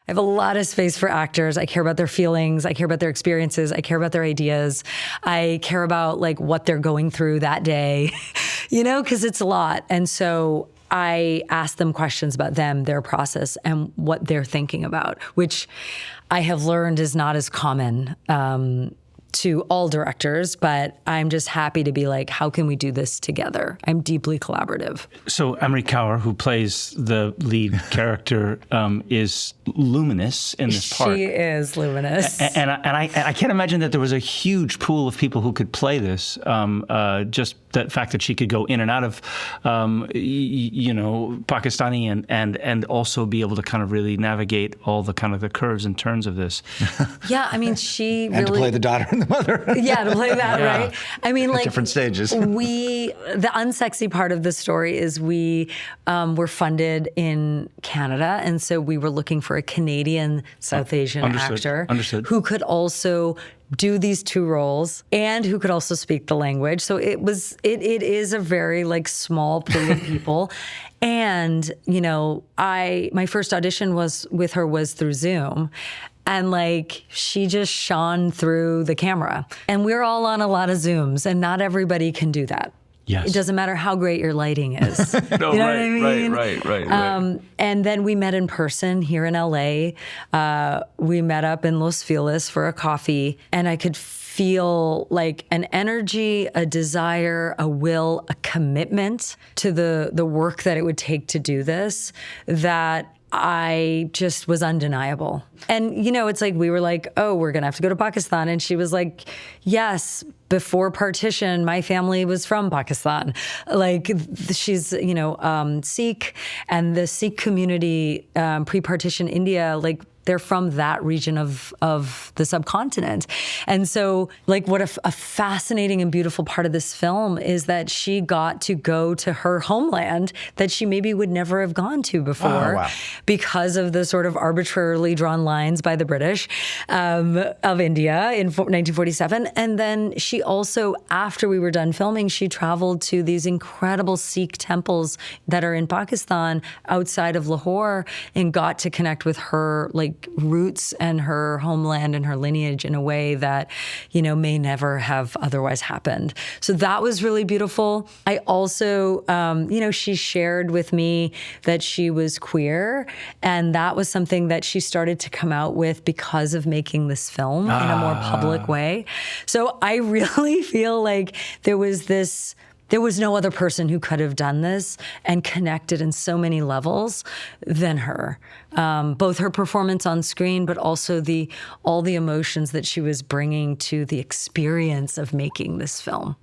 have a lot of space for actors. I care about their feelings. I care about their experiences. I care about their ideas. I care about like what they're going through that day, because it's a lot. And so I ask them questions about them, their process, and what they're thinking about, which I have learned is not as common to all directors, but I'm just happy to be like, how can we do this together? I'm deeply collaborative. So Amrit Kaur, who plays the lead character, is luminous in this part. She is luminous. And I can't imagine that there was a huge pool of people who could play this. Just the fact that she could go in and out of, Pakistani and also be able to kind of really navigate all the kind of the curves and turns of this. Yeah, I mean, she and really... to play the daughter and the mother. Yeah, to play that, Yeah. right? I mean, like... different stages. The unsexy part of the story is we were funded in Canada, and so we were looking for a Canadian South Asian actor who could also do these two roles and who could also speak the language. So it is a very like small pool of people. And, my first audition was through Zoom. And like, she just shone through the camera. And we're all on a lot of Zooms, and not everybody can do that. Yes. It doesn't matter how great your lighting is. No, you know what I mean? Right. And then we met in person here in LA. We met up in Los Feliz for a coffee, and I could feel like an energy, a desire, a will, a commitment to the work that it would take to do this that I just was undeniable. And, it's like, we were like, oh, we're going to have to go to Pakistan. And she was like, yes, before partition, my family was from Pakistan. Like, she's, Sikh, and the Sikh community, pre-partition India, like, they're from that region of the subcontinent. And so, like, what a fascinating and beautiful part of this film is that she got to go to her homeland that she maybe would never have gone to before because of the sort of arbitrarily drawn lines by the British of India in 1947. And then she also, after we were done filming, she traveled to these incredible Sikh temples that are in Pakistan outside of Lahore and got to connect with her, like, roots and her homeland and her lineage in a way that, may never have otherwise happened. So that was really beautiful. I also, she shared with me that she was queer, and that was something that she started to come out with because of making this film in a more public way. So I really feel like there was no other person who could have done this and connected in so many levels than her. Both her performance on screen, but also all the emotions that she was bringing to the experience of making this film.